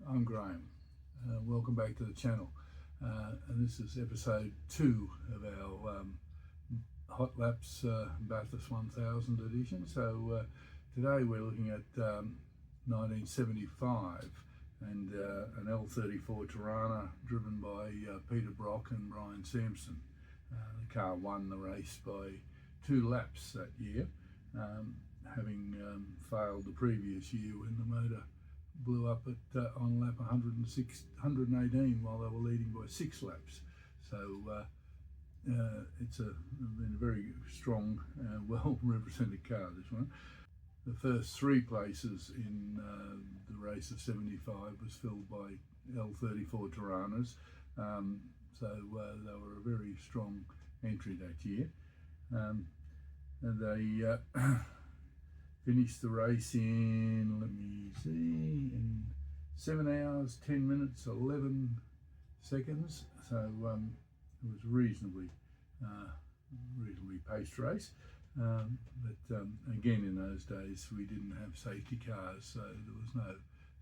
I'm Graham. Welcome back to the channel. And this is episode 2 of our Hot Laps Bathurst 1000 edition. So today we're looking at 1975 and an L34 Tirana driven by Peter Brock and Brian Sampson. The car won the race by 2 laps that year, having failed the previous year when the motor blew up at on lap 118 while they were leading by 6 laps. So it's been a very strong, well represented car, this one. The first 3 places in the race of 75 was filled by L34 Tiranas, so they were a very strong entry that year. And they finished the race in, let me see, in 7 hours, 10 minutes, 11 seconds. So it was reasonably paced race. But again, in those days, we didn't have safety cars, so there was no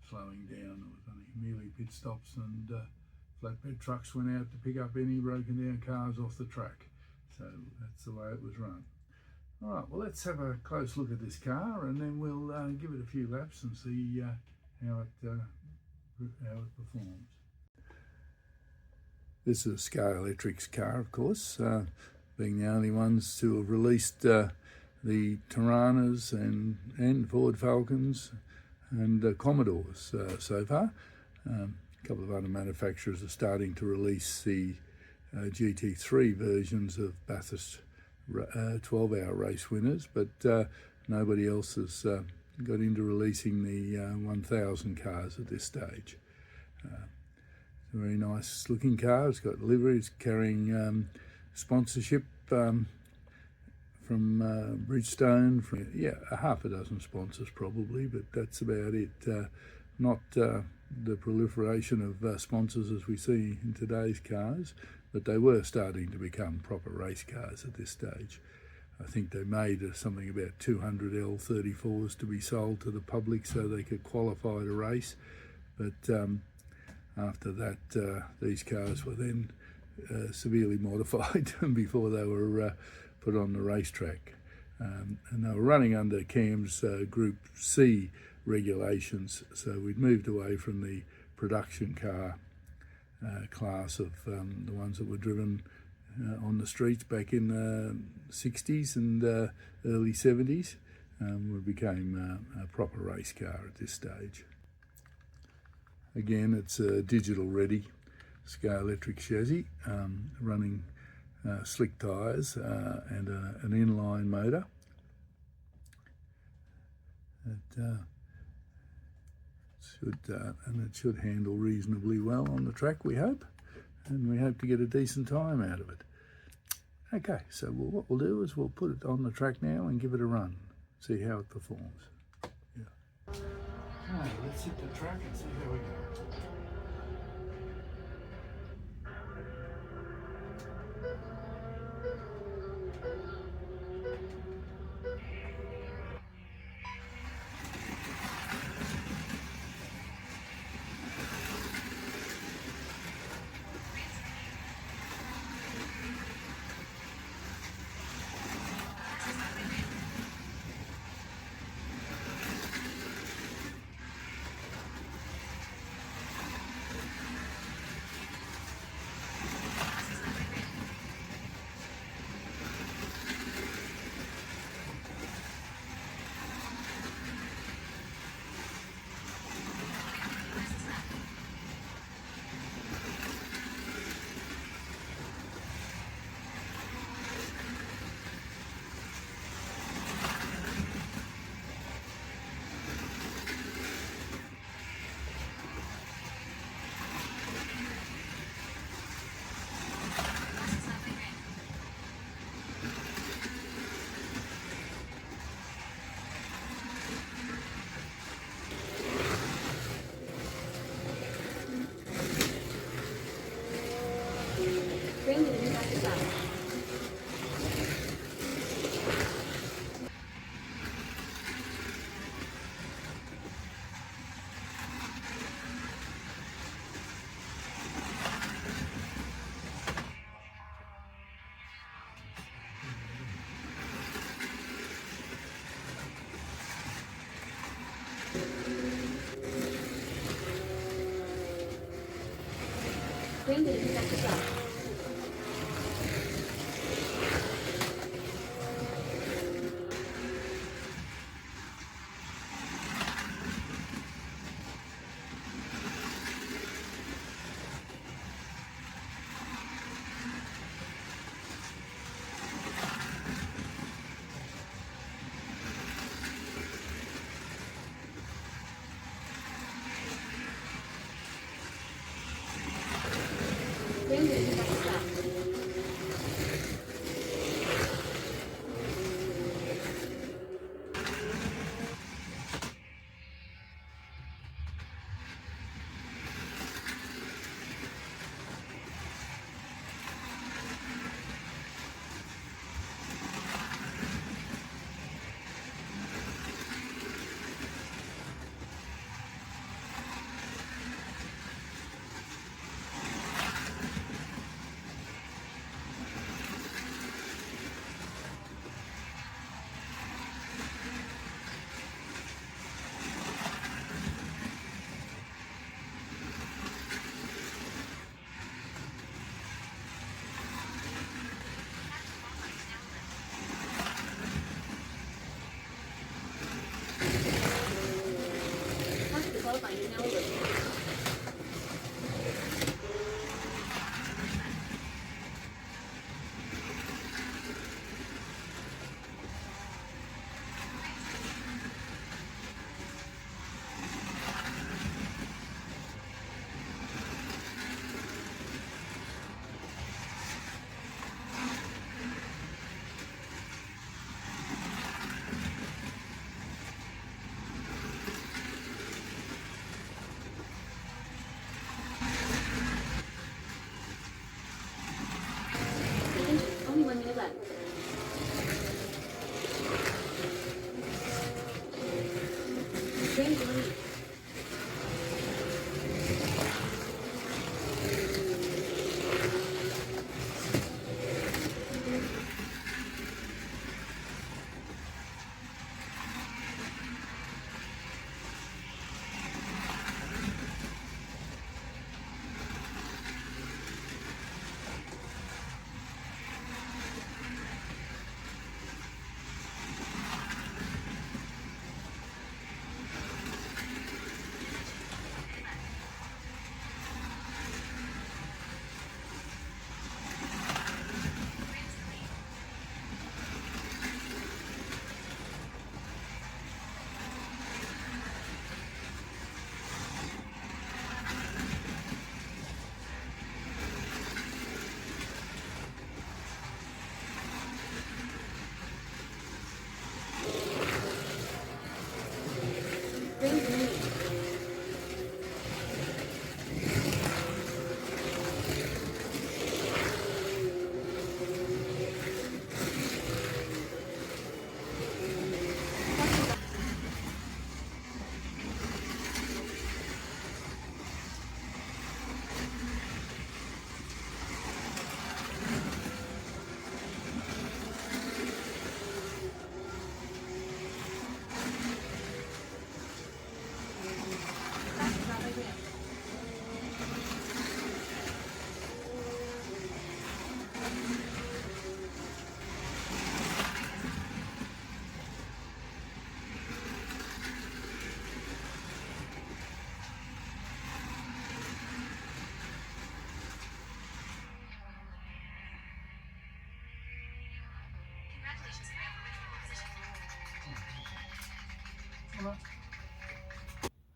slowing down. There was only merely pit stops, and flatbed trucks went out to pick up any broken down cars off the track. So that's the way it was run. All right, well, let's have a close look at this car, and then we'll give it a few laps and see how it performs. This is a Scale Electric's car, of course, being the only ones to have released the Tiranas and Ford Falcons and Commodores so far. A couple of other manufacturers are starting to release the GT3 versions of Bathurst 12-hour race winners, but nobody else has got into releasing the 1000 cars at this stage. It's a very nice looking car. It's got livery. It's carrying sponsorship from Bridgestone, from a half a dozen sponsors probably, but that's about it. Not the proliferation of sponsors as we see in today's cars, but they were starting to become proper race cars at this stage. I think they made something about 200 L34s to be sold to the public so they could qualify to race, but after that these cars were then severely modified before they were put on the racetrack. And they were running under CAM's Group C regulations, so we'd moved away from the production car class of the ones that were driven on the streets back in the 60s and early 70s. We became a proper race car at this stage. Again, it's a digital ready Scale Electric chassis, running slick tyres and an inline motor. And it should handle reasonably well on the track, we hope, and we hope to get a decent time out of it. Okay, so what we'll do is we'll put it on the track now and give it a run, see how it performs. Yeah. Okay, let's hit the track and see how we go.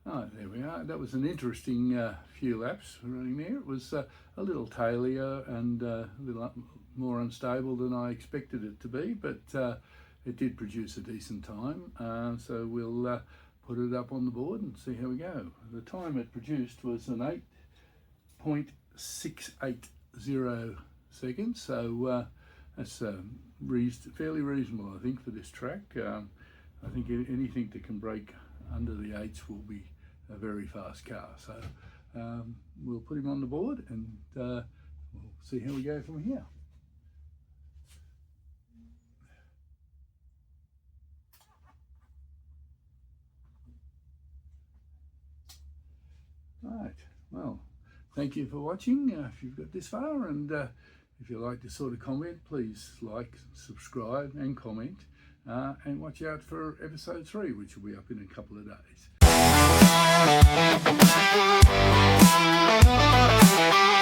Oh, there we are. That was an interesting few laps running there. It was a little tailier and a little more unstable than I expected it to be, but it did produce a decent time. So we'll put it up on the board and see how we go. The time it produced was an 8.680 seconds, so that's fairly reasonable, I think, for this track. I think anything that can break under the 8s will be a very fast car. So we'll put him on the board and we'll see how we go from here. Right, well, thank you for watching if you've got this far, and if you like this sort of comment, please like, subscribe and comment, and watch out for episode 3, which will be up in a couple of days.